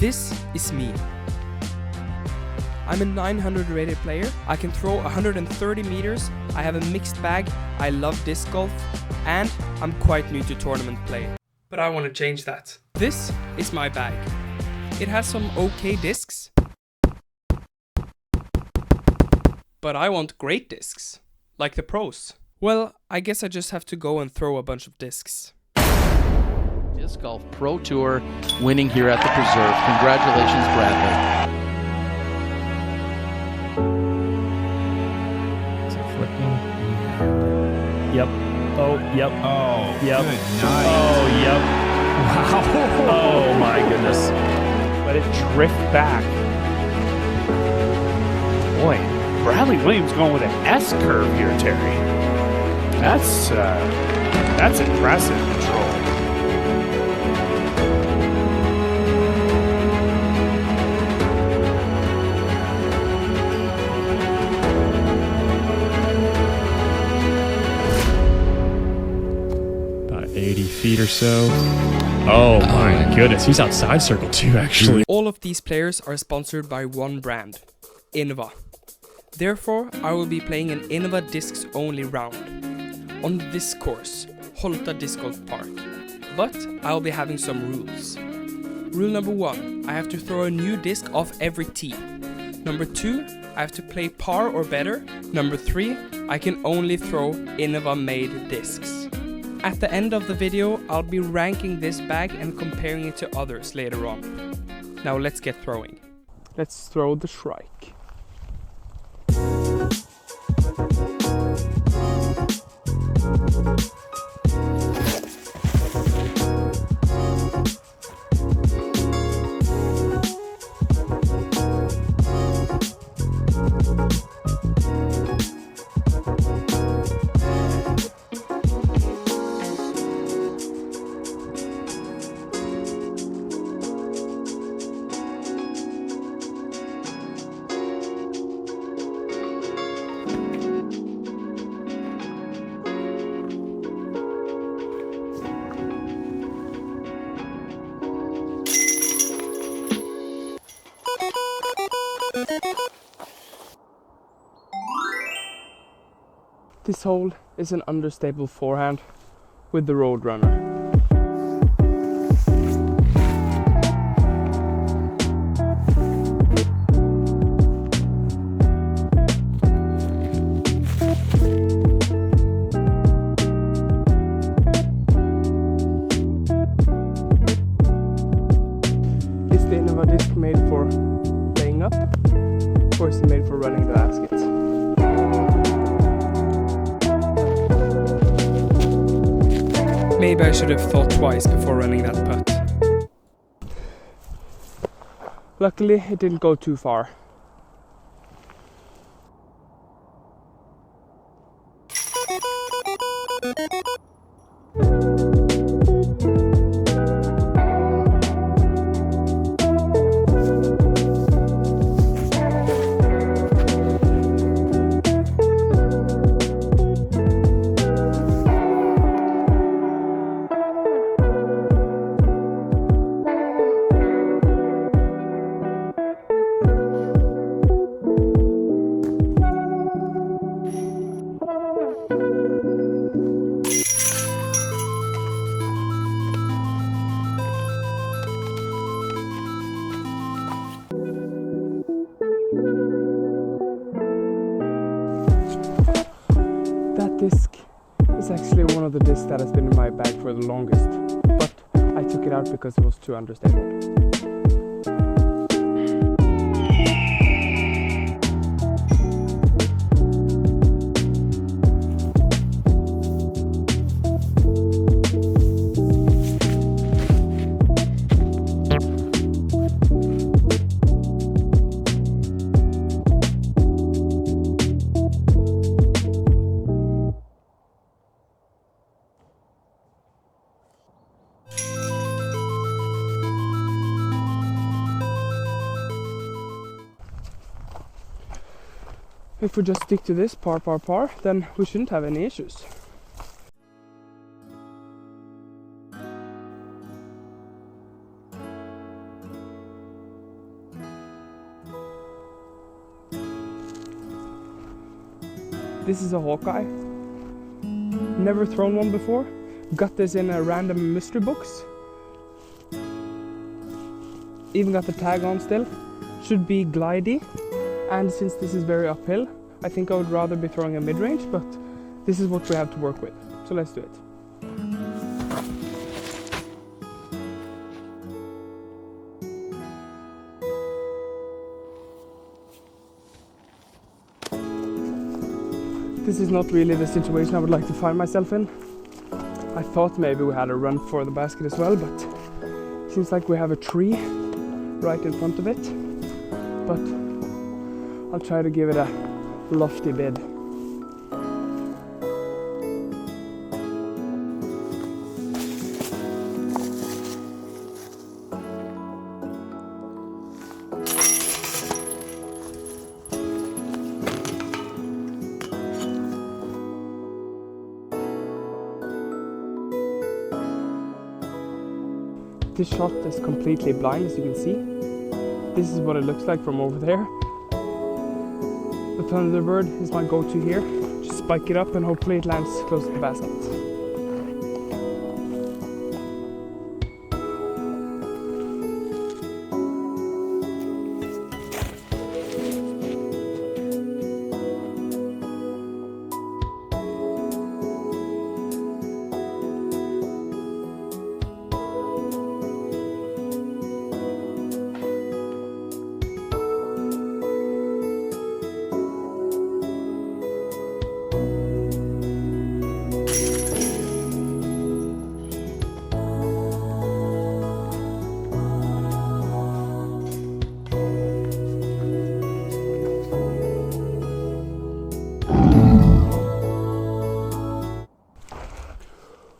This is me. I'm a 900 rated player, I can throw 130 meters, I have a mixed bag, I love disc golf, and I'm quite new to tournament play. But I want to change that. This is my bag. It has some okay discs, but I want great discs, like the pros. Well, I guess I just have to go and throw a bunch of discs. Disc Golf Pro Tour winning here at the Preserve. Congratulations, Bradley. Yep. Oh, yep. Oh, yep. Good night. Oh, yep. Wow. Oh, my goodness. Let it drift back. Boy, Bradley Williams going with an S curve here, Terry. That's impressive control. About 80 feet or so. Oh my goodness, he's outside circle too, actually. All of these players are sponsored by one brand, Innova. Therefore, I will be playing an Innova discs only round on this course, Holta Discgolfpark. But I'll be having some rules. Rule number 1, I have to throw a new disc off every tee. Number 2, I have to play par or better. Number 3, I can only throw Innova made discs. At the end of the video, I'll be ranking this bag and comparing it to others later on. Now let's get throwing. Let's throw the Shrike. This hole is an understable forehand with the Roadrunner. Is the Innova disc made for laying up, or is it made for running the basket? Maybe I should have thought twice before running that putt. Luckily, it didn't go too far. That disc is actually one of the discs that has been in my bag for the longest, but I took it out because it was too understable. If we just stick to this par, then we shouldn't have any issues. This is a Hawkeye. Never thrown one before. Got this in a random mystery box. Even got the tag on still. Should be glidey. And since this is very uphill, I think I would rather be throwing a mid-range, but this is what we have to work with. So let's do it. This is not really the situation I would like to find myself in. I thought maybe we had a run for the basket as well, but seems like we have a tree right in front of it. But I'll try to give it a lofty bid. This shot is completely blind, as you can see. This is what it looks like from over there. The Thunderbird is my go-to here. Just spike it up and hopefully it lands close to the basket.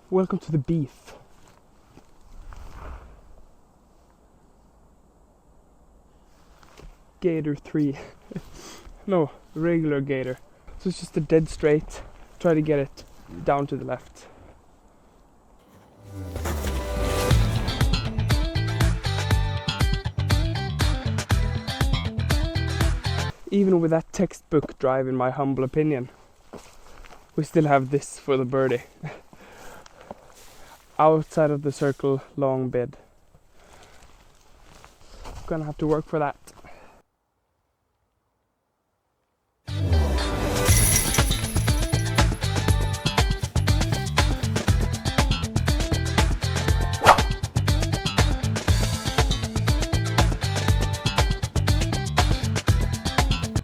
Welcome to the beef. Gator 3. No, regular gator. So it's just a dead straight. Try to get it down to the left. Even with that textbook drive, in my humble opinion, we still have this for the birdie. Outside of the circle, long bid. Gonna have to work for that.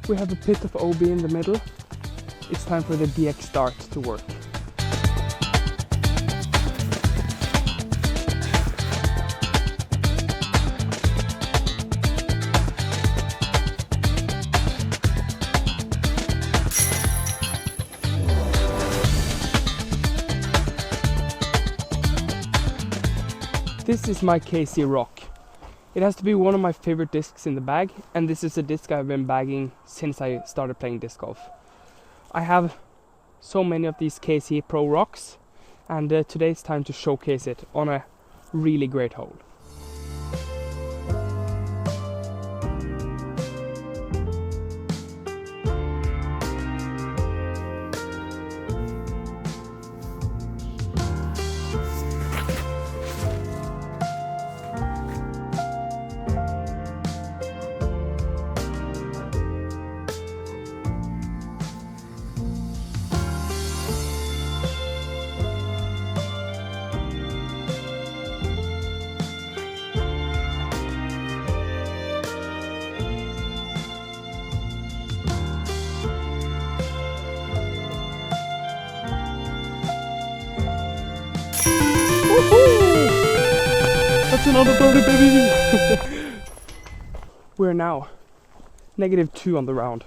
We have a pit of OB in the middle. It's time for the DX start to work. This is my KC Rock. It has to be one of my favorite discs in the bag, and this is a disc I've been bagging since I started playing disc golf. I have so many of these KC Pro Rocks, and today it's time to showcase it on a really great hole. That's another birdie, baby! We're now -2 on the round.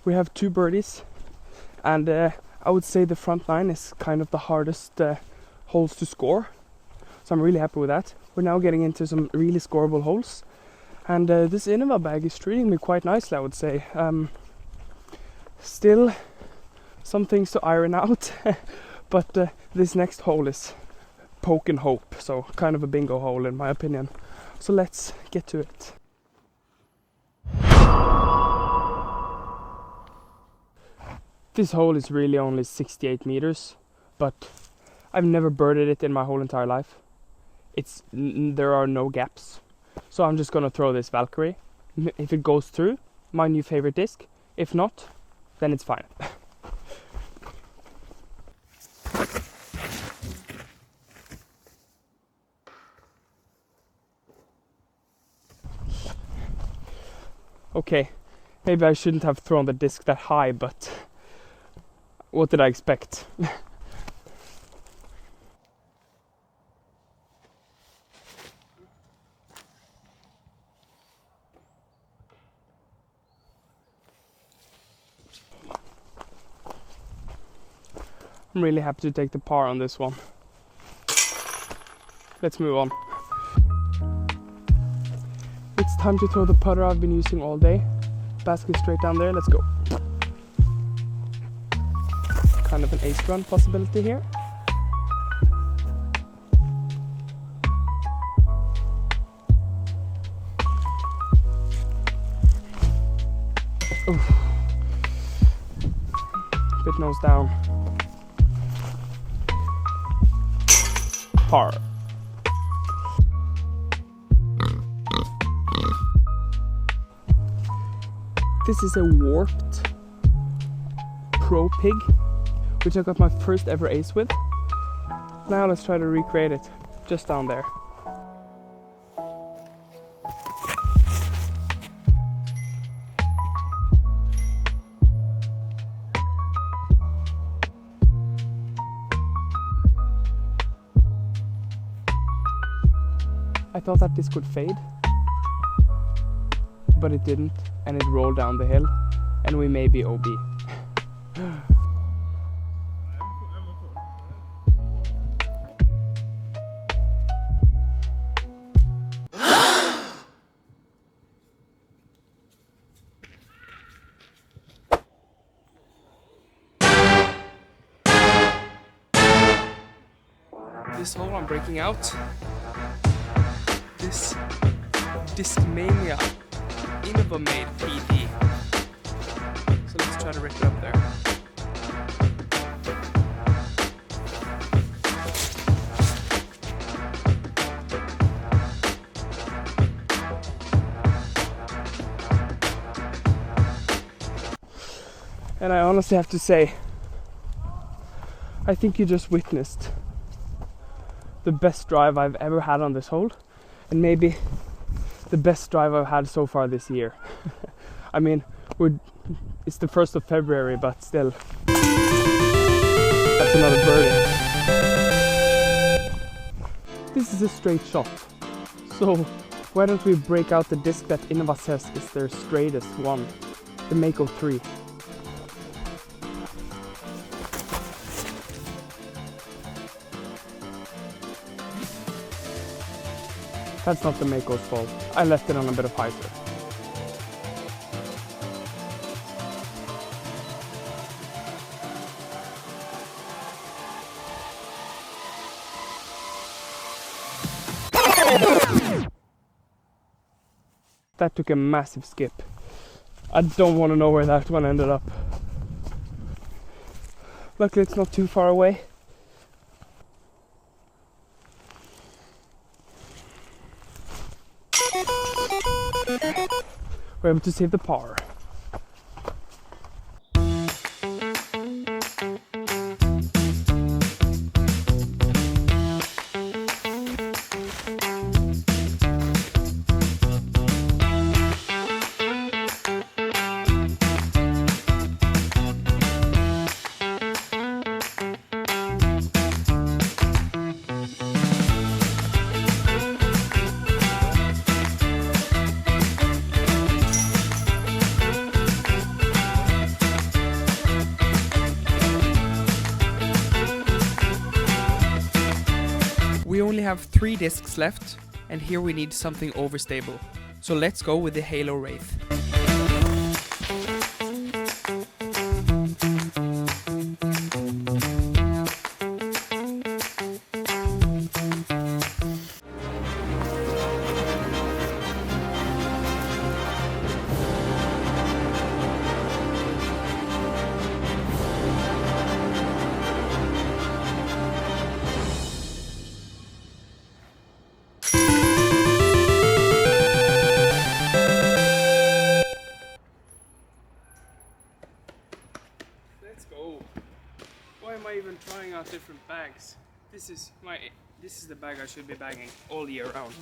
We have 2 birdies, and I would say the front 9 is kind of the hardest holes to score. So I'm really happy with that. We're now getting into some really scoreable holes, and this Innova bag is treating me quite nicely, I would say. Still some things to iron out, but this next hole is poke and hope, so kind of a bingo hole in my opinion. So let's get to it. This hole is really only 68 meters, but I've never birdied it in my whole entire life. There are no gaps. So I'm just gonna throw this Valkyrie. If it goes through, my new favorite disc. If not, then it's fine. Okay, maybe I shouldn't have thrown the disc that high, but what did I expect? I'm really happy to take the par on this one. Let's move on. It's time to throw the putter I've been using all day. Basket straight down there, let's go. Kind of an ace run possibility here. Oof. Bit nose down. Par. This is a warped Pro Pig, which I got my first ever ace with. Now let's try to recreate it, just down there. I thought that this could fade, but it didn't, and it rolled down the hill, and we may be OB. This hole I'm breaking out. This Discmania Innova made PD. So let's try to rip it up there. And I honestly have to say, I think you just witnessed the best drive I've ever had on this hole, and maybe the best drive I've had so far this year. I mean, it's the 1st of February, but still, that's another birdie. This is a straight shot, so why don't we break out the disc that Innova says is their straightest one, the Mako 3. That's not the Mako's fault. I left it on a bit of hyzer. That took a massive skip. I don't want to know where that one ended up. Luckily it's not too far away. We're able to save the par. We only have 3 discs left, and here we need something overstable. So let's go with the Halo Wraith. nice. This is the bag I should be bagging all year round.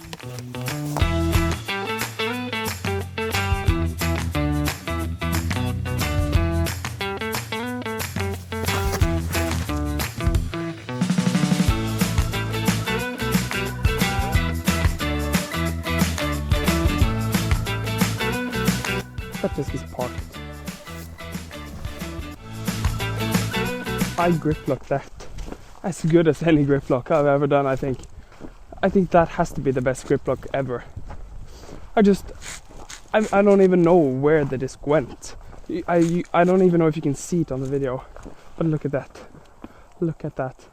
That disc is parked. I grip lock that as good as any grip lock I've ever done, I think. I think that has to be the best grip lock ever. I don't even know where the disc went. I don't even know if you can see it on the video. But look at that. Look at that.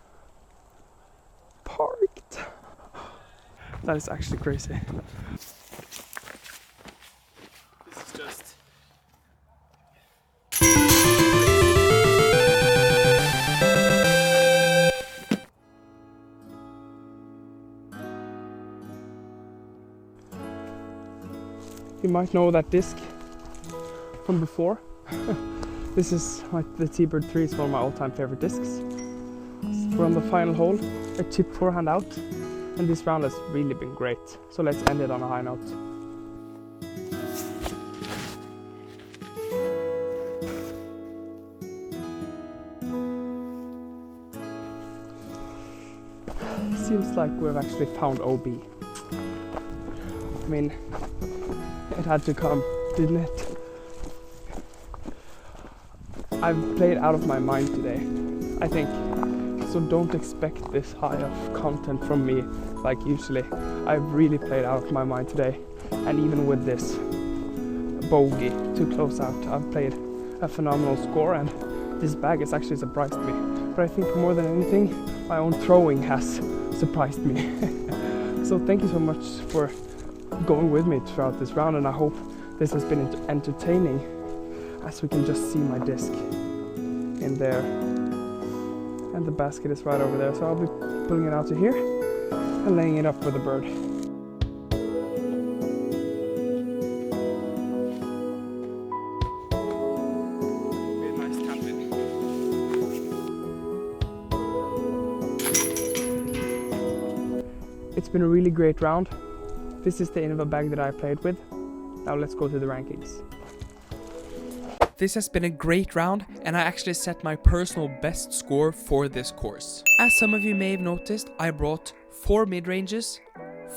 Parked. That is actually crazy. This is just... You might know that disc from before. This is the T-Bird 3 is one of my all-time favorite discs. We're on the final hole. I chipped forehand out, and this round has really been great. So let's end it on a high note. Seems like we've actually found OB. I mean, it had to come, didn't it? I've played out of my mind today, I think. So don't expect this high of content from me like usually. I've really played out of my mind today. And even with this bogey to close out, I've played a phenomenal score, and this bag has actually surprised me. But I think more than anything, my own throwing has surprised me. So thank you so much for going with me throughout this round, and I hope this has been entertaining, as we can just see my disc in there, and the basket is right over there, so I'll be pulling it out to here and laying it up with a bird. Very nice tapping. It's been a really great round. This is the Innova bag that I played with. Now let's go to the rankings. This has been a great round, and I actually set my personal best score for this course. As some of you may have noticed, I brought 4 mid-ranges,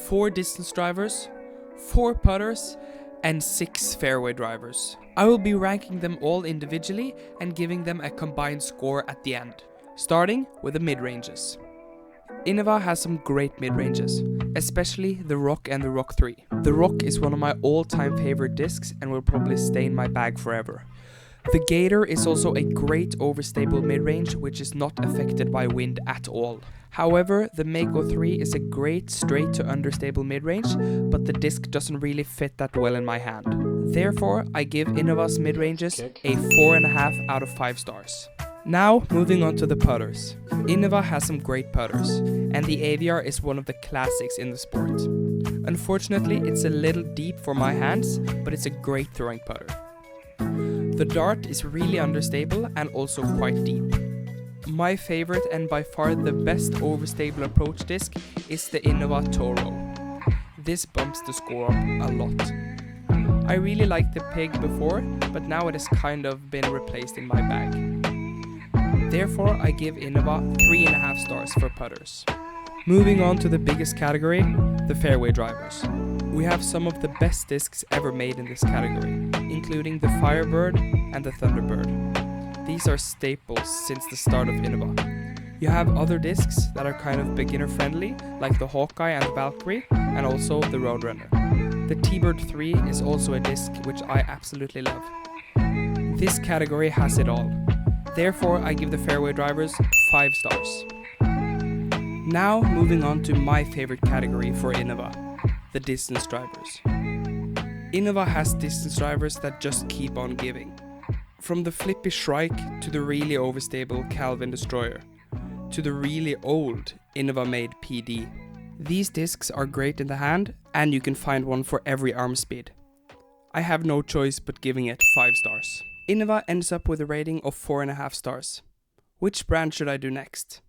4 distance drivers, 4 putters, and 6 fairway drivers. I will be ranking them all individually and giving them a combined score at the end. Starting with the mid-ranges. Innova has some great mid-ranges, especially the Rock and the Rock 3. The Rock is one of my all-time favorite discs and will probably stay in my bag forever. The Gator is also a great overstable mid-range which is not affected by wind at all. However, the Mako 3 is a great straight to understable mid-range, but the disc doesn't really fit that well in my hand. Therefore, I give Innova's mid-ranges a 4.5 out of 5 stars. Now, moving on to the putters. Innova has some great putters, and the AVR is one of the classics in the sport. Unfortunately, it's a little deep for my hands, but it's a great throwing putter. The Dart is really understable and also quite deep. My favorite and by far the best overstable approach disc is the Innova Toro. This bumps the score up a lot. I really liked the Pig before, but now it has kind of been replaced in my bag. Therefore, I give Innova 3.5 stars for putters. Moving on to the biggest category, the fairway drivers. We have some of the best discs ever made in this category, including the Firebird and the Thunderbird. These are staples since the start of Innova. You have other discs that are kind of beginner friendly, like the Hawkeye and the Valkyrie, and also the Roadrunner. The T-Bird 3 is also a disc which I absolutely love. This category has it all. Therefore, I give the fairway drivers 5 stars. Now, moving on to my favorite category for Innova, the distance drivers. Innova has distance drivers that just keep on giving. From the Flippy Shrike to the really overstable Calvin Destroyer, to the really old Innova-made PD. These discs are great in the hand, and you can find one for every arm speed. I have no choice but giving it 5 stars. Innova ends up with a rating of 4.5 stars. Which brand should I do next?